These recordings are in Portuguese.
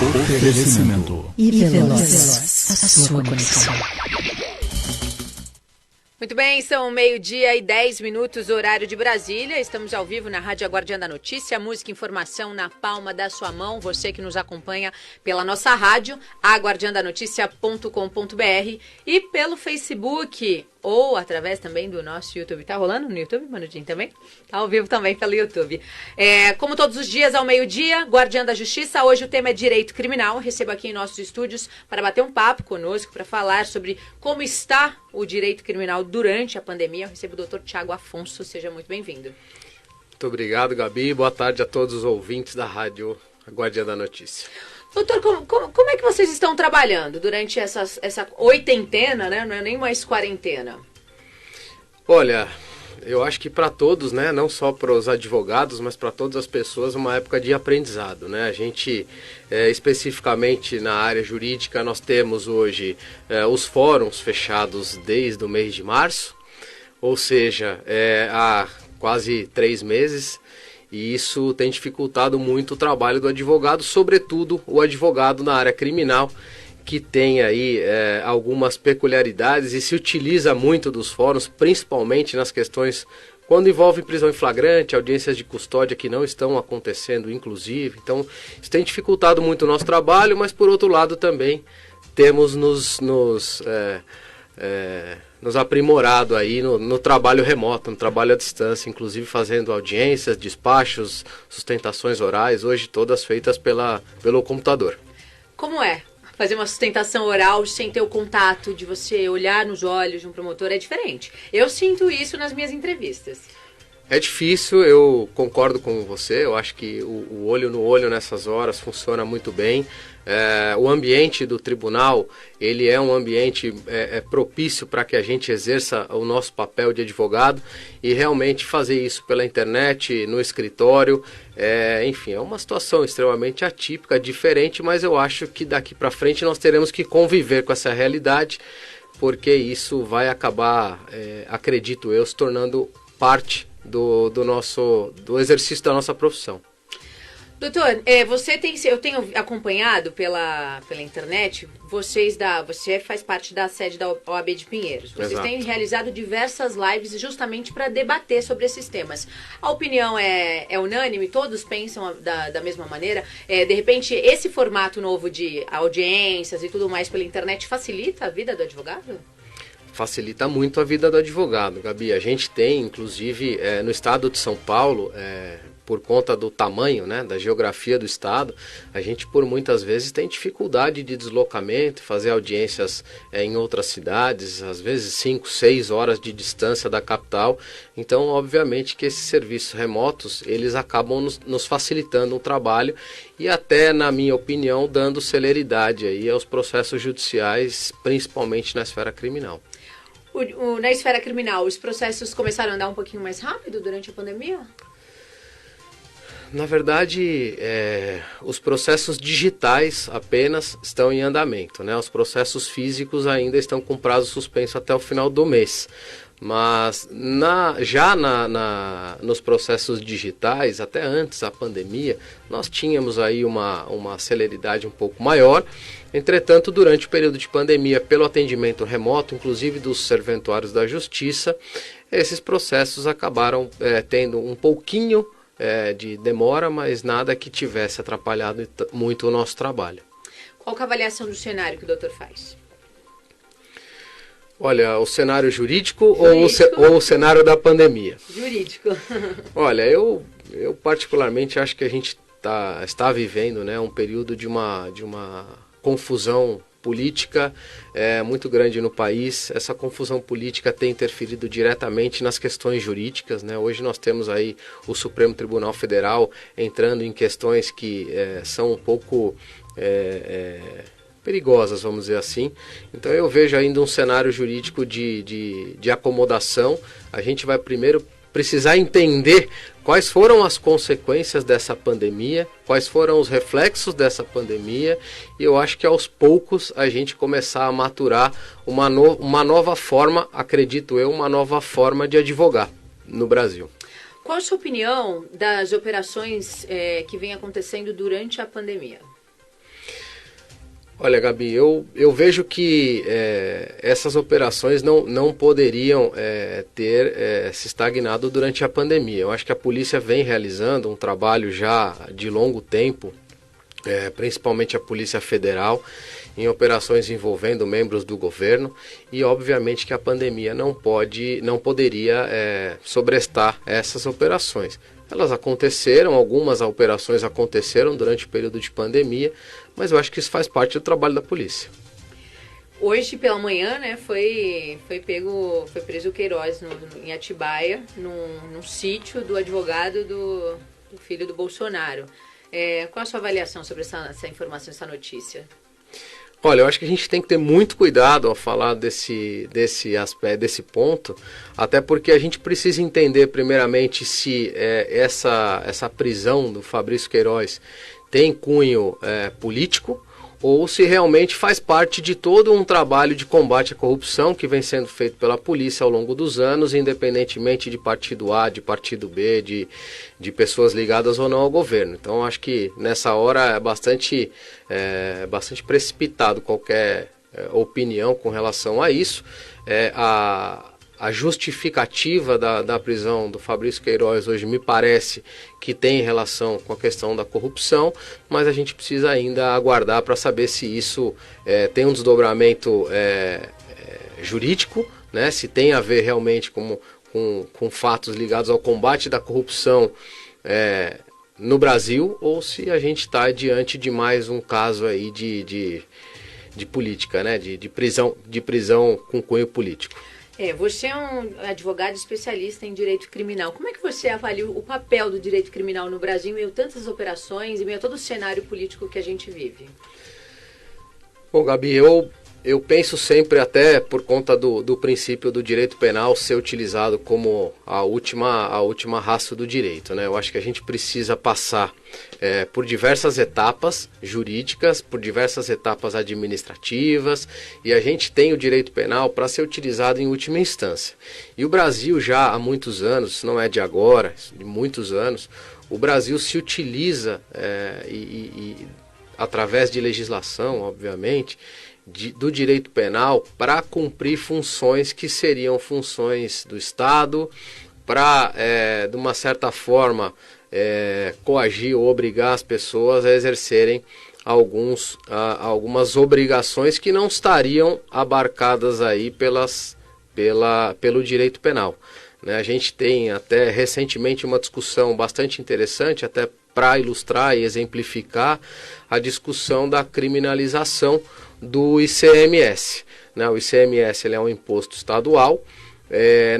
Oferecimento. E Veloz, a sua conexão. Muito bem, são 12:10, horário de Brasília. Estamos ao vivo na Rádio Guardiã da Notícia, música e informação na palma da sua mão. Você que nos acompanha pela nossa rádio, aguardiandanoticia.com.br e pelo Facebook ou através também do nosso YouTube. Tá rolando no YouTube, Manudinho, também? Tá ao vivo também pelo YouTube. Como todos os dias, ao meio-dia, Guardiã da Justiça. Hoje o tema é Direito Criminal. Recebo aqui em nossos estúdios para bater um papo conosco, para falar sobre como está o direito criminal durante a pandemia. Eu recebo o Dr. Tiago Afonso. Seja muito bem-vindo. Muito obrigado, Gabi. Boa tarde a todos os ouvintes da Rádio Guardiã da Notícia. Doutor, como é que vocês estão trabalhando durante essa oitentena, né? Não é nem mais quarentena? Olha, eu acho que para todos, né? Não só para os advogados, mas para todas as pessoas, uma época de aprendizado, né? A gente, especificamente na área jurídica, nós temos hoje os fóruns fechados desde o mês de março, ou seja, há quase 3 meses. E isso tem dificultado muito o trabalho do advogado, sobretudo o advogado na área criminal, que tem aí algumas peculiaridades e se utiliza muito dos fóruns, principalmente nas questões quando envolve prisão em flagrante, audiências de custódia que não estão acontecendo, inclusive. Então, isso tem dificultado muito o nosso trabalho, mas por outro lado também temos nos aprimorado aí no trabalho remoto, no trabalho à distância, inclusive fazendo audiências, despachos, sustentações orais, hoje todas feitas pelo computador. Como é fazer uma sustentação oral sem ter o contato de você olhar nos olhos de um promotor? É diferente. Eu sinto isso nas minhas entrevistas. É difícil, eu concordo com você, eu acho que o olho no olho nessas horas funciona muito bem. O ambiente do tribunal, ele é um ambiente propício para que a gente exerça o nosso papel de advogado e realmente fazer isso pela internet, no escritório, enfim, é uma situação extremamente atípica, diferente, mas eu acho que daqui para frente nós teremos que conviver com essa realidade, porque isso vai acabar, acredito eu, se tornando parte do exercício da nossa profissão. Doutor, eu tenho acompanhado pela internet, você faz parte da sede da OAB de Pinheiros. Vocês Exato. têm realizado diversas lives justamente para debater sobre esses temas. A opinião é unânime? Todos pensam da mesma maneira? De repente, esse formato novo de audiências e tudo mais pela internet facilita a vida do advogado? Facilita muito a vida do advogado, Gabi. A gente tem, inclusive, no estado de São Paulo, por conta do tamanho, né, da geografia do estado, a gente por muitas vezes tem dificuldade de deslocamento, fazer audiências em outras cidades, às vezes 5, 6 horas de distância da capital. Então, obviamente que esses serviços remotos, eles acabam nos facilitando o trabalho e até, na minha opinião, dando celeridade aí aos processos judiciais, principalmente na esfera criminal. Na esfera criminal, os processos começaram a andar um pouquinho mais rápido durante a pandemia? Na verdade, os processos digitais apenas estão em andamento, né? Os processos físicos ainda estão com prazo suspenso até o final do mês. Mas nos processos digitais, até antes da pandemia, nós tínhamos aí uma celeridade um pouco maior. Entretanto, durante o período de pandemia, pelo atendimento remoto, inclusive dos serventuários da Justiça, esses processos acabaram tendo um pouquinho de demora, mas nada que tivesse atrapalhado muito o nosso trabalho. Qual que é a avaliação do cenário que o doutor faz? Olha, o cenário jurídico? Ou o cenário da pandemia? Jurídico. Olha, eu particularmente acho que a gente está vivendo, né, um período de uma confusão política muito grande no país. Essa confusão política tem interferido diretamente nas questões jurídicas, né? Hoje nós temos aí o Supremo Tribunal Federal entrando em questões que são um pouco perigosas, vamos dizer assim. Então eu vejo ainda um cenário jurídico de acomodação. A gente vai primeiro precisar entender quais foram as consequências dessa pandemia, quais foram os reflexos dessa pandemia, e eu acho que aos poucos a gente começar a maturar uma nova forma, acredito eu, uma nova forma de advogar no Brasil. Qual a sua opinião das operações que vem acontecendo durante a pandemia? Olha, Gabi, eu vejo que essas operações não poderiam ter se estagnado durante a pandemia. Eu acho que a polícia vem realizando um trabalho já de longo tempo, principalmente a Polícia Federal, em operações envolvendo membros do governo, e obviamente que a pandemia não poderia sobrestar essas operações. Elas aconteceram, algumas operações aconteceram durante o período de pandemia, mas eu acho que isso faz parte do trabalho da polícia. Hoje pela manhã, né, foi preso o Queiroz em Atibaia, num sítio do advogado do filho do Bolsonaro. Qual a sua avaliação sobre essa informação, essa notícia? Olha, eu acho que a gente tem que ter muito cuidado ao falar desse aspecto, desse ponto, até porque a gente precisa entender primeiramente se essa prisão do Fabrício Queiroz tem cunho político, ou se realmente faz parte de todo um trabalho de combate à corrupção que vem sendo feito pela polícia ao longo dos anos, independentemente de partido A, de partido B, de pessoas ligadas ou não ao governo. Então, acho que nessa hora é bastante precipitado qualquer opinião com relação a isso. A justificativa da prisão do Fabrício Queiroz hoje me parece que tem relação com a questão da corrupção, mas a gente precisa ainda aguardar para saber se isso tem um desdobramento jurídico, né? Se tem a ver realmente com fatos ligados ao combate da corrupção no Brasil, ou se a gente está diante de mais um caso aí de política, né? De prisão com cunho político. Você é um advogado especialista em direito criminal. Como é que você avalia o papel do direito criminal no Brasil em meio a tantas operações, em meio a todo o cenário político que a gente vive? Bom, Gabi, eu penso sempre, até por conta do princípio do direito penal ser utilizado como a última raça do direito, né? Eu acho que a gente precisa passar por diversas etapas jurídicas, por diversas etapas administrativas, e a gente tem o direito penal para ser utilizado em última instância. E o Brasil já há muitos anos, não é de agora, de muitos anos, o Brasil se utiliza, através de legislação, obviamente, do direito penal para cumprir funções que seriam funções do Estado, para, de uma certa forma, coagir ou obrigar as pessoas a exercerem algumas obrigações que não estariam abarcadas aí pelo direito penal, né? A gente tem até recentemente uma discussão bastante interessante, até para ilustrar e exemplificar a discussão da criminalização do ICMS, né? O ICMS ele é um imposto estadual.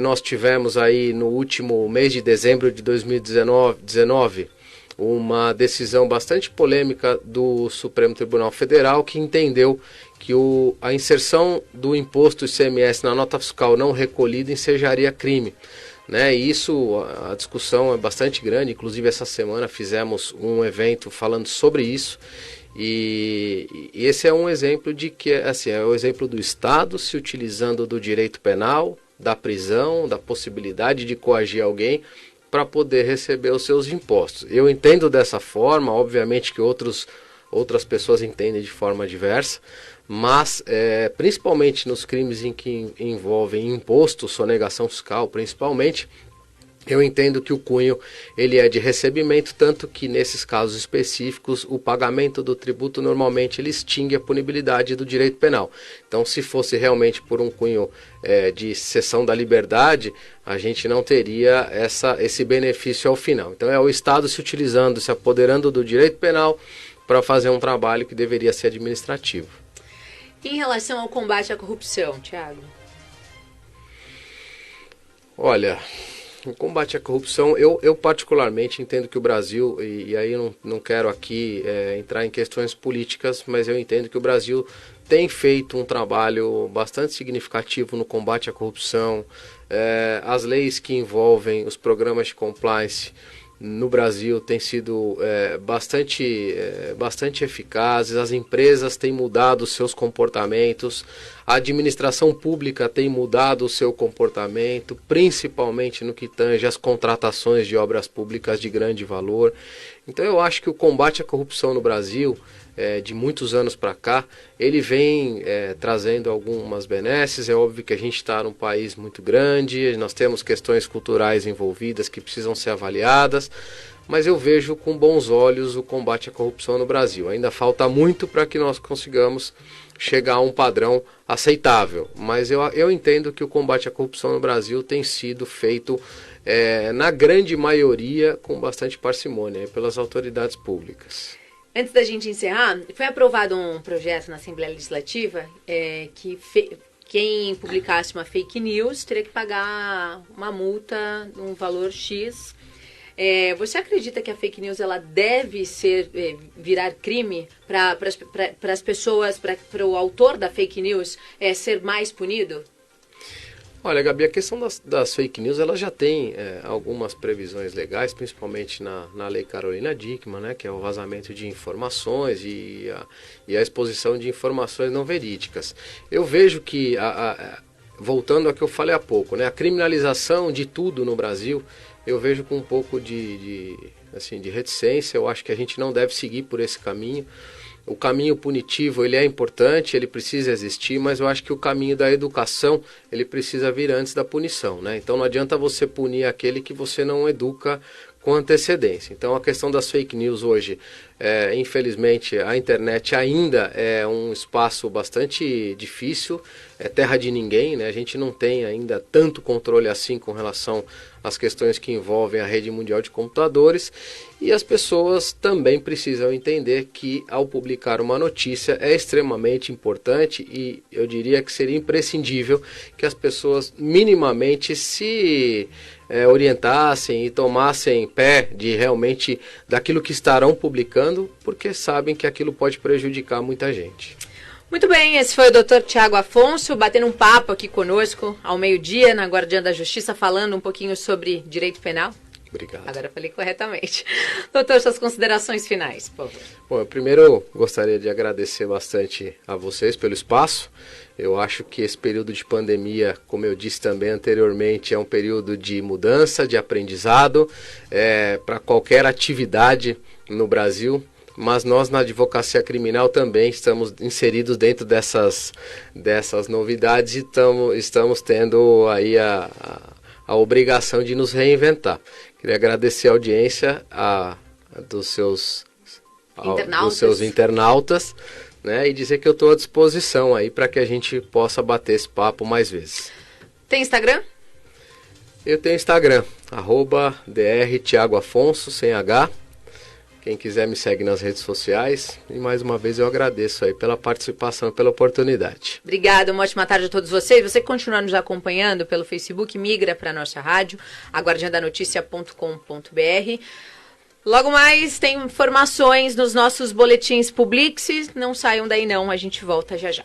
Nós tivemos aí no último mês de dezembro de 2019 uma decisão bastante polêmica do Supremo Tribunal Federal, que entendeu que a inserção do imposto ICMS na nota fiscal não recolhida ensejaria crime, né? E a discussão é bastante grande. Inclusive essa semana fizemos um evento falando sobre isso. E esse é um exemplo de que, assim, é o exemplo do Estado se utilizando do direito penal, da prisão, da possibilidade de coagir alguém para poder receber os seus impostos. Eu entendo dessa forma, obviamente que outras pessoas entendem de forma diversa, mas principalmente nos crimes em que envolvem imposto, sonegação fiscal principalmente, eu entendo que o cunho ele é de recebimento, tanto que nesses casos específicos o pagamento do tributo normalmente ele extingue a punibilidade do direito penal. Então, se fosse realmente por um cunho de cessão da liberdade, a gente não teria esse benefício ao final. Então é o Estado se utilizando, se apoderando do direito penal para fazer um trabalho que deveria ser administrativo. Em relação ao combate à corrupção, Thiago? Olha, o combate à corrupção, eu particularmente entendo que o Brasil, e aí eu não quero aqui entrar em questões políticas, mas eu entendo que o Brasil tem feito um trabalho bastante significativo no combate à corrupção. As leis que envolvem os programas de compliance no Brasil têm sido bastante eficazes, as empresas têm mudado os seus comportamentos, a administração pública tem mudado o seu comportamento, principalmente no que tange às contratações de obras públicas de grande valor. Então eu acho que o combate à corrupção no Brasil, de muitos anos para cá, ele vem trazendo algumas benesses. É óbvio que a gente está num país muito grande, nós temos questões culturais envolvidas que precisam ser avaliadas, mas eu vejo com bons olhos o combate à corrupção no Brasil. Ainda falta muito para que nós consigamos chegar a um padrão aceitável, mas eu entendo que o combate à corrupção no Brasil tem sido feito, na grande maioria, com bastante parcimônia pelas autoridades públicas. Antes da gente encerrar, foi aprovado um projeto na Assembleia Legislativa que quem publicasse uma fake news teria que pagar uma multa de um valor X. Você acredita que a fake news ela deve virar crime para as pessoas, para o autor da fake news ser mais punido? Olha, Gabi, a questão das fake news, ela já tem algumas previsões legais, principalmente na Lei Carolina Dickmann, né, que é o vazamento de informações e a exposição de informações não verídicas. Eu vejo que, voltando ao que eu falei há pouco, né, a criminalização de tudo no Brasil, eu vejo com um pouco de reticência. Eu acho que a gente não deve seguir por esse caminho. O caminho punitivo, ele é importante, ele precisa existir, mas eu acho que o caminho da educação, ele precisa vir antes da punição, né? Então não adianta você punir aquele que você não educa com antecedência. Então a questão das fake news hoje, infelizmente a internet ainda é um espaço bastante difícil, é terra de ninguém, né? A gente não tem ainda tanto controle assim com relação às questões que envolvem a rede mundial de computadores, e as pessoas também precisam entender que ao publicar uma notícia é extremamente importante, e eu diria que seria imprescindível que as pessoas minimamente se orientassem e tomassem pé de realmente daquilo que estarão publicando, porque sabem que aquilo pode prejudicar muita gente. Muito bem, esse foi o Dr. Tiago Afonso, batendo um papo aqui conosco ao meio-dia na Guardiã da Justiça, falando um pouquinho sobre direito penal. Obrigado. Agora eu falei corretamente. Doutor, suas considerações finais, por favor. Bom, eu primeiro gostaria de agradecer bastante a vocês pelo espaço. Eu acho que esse período de pandemia, como eu disse também anteriormente, é um período de mudança, de aprendizado para qualquer atividade no Brasil. Mas nós na advocacia criminal também estamos inseridos dentro dessas novidades e estamos tendo aí a obrigação de nos reinventar. Queria agradecer a audiência dos seus internautas, né, e dizer que eu estou à disposição aí para que a gente possa bater esse papo mais vezes. Tem Instagram? Eu tenho Instagram, @Dr. Tiago Afonso, sem H. Quem quiser me segue nas redes sociais. E mais uma vez eu agradeço aí pela participação, pela oportunidade. Obrigada, uma ótima tarde a todos vocês. Você que continua nos acompanhando pelo Facebook, migra para a nossa rádio, aguardiandanoticia.com.br. Logo mais tem informações nos nossos boletins Publix. Não saiam daí não, a gente volta já já.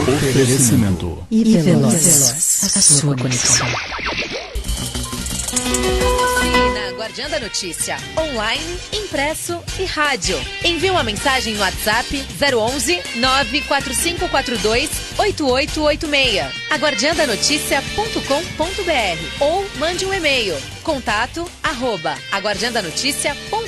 Oferecimento e Veloz, a sua conexão. Na Guardiã da Notícia, online, impresso e rádio. Envie uma mensagem no WhatsApp 011 94542 8886. aguardiandanoticia.com.br ou mande um e-mail contato@aguardiandanoticia.com.br.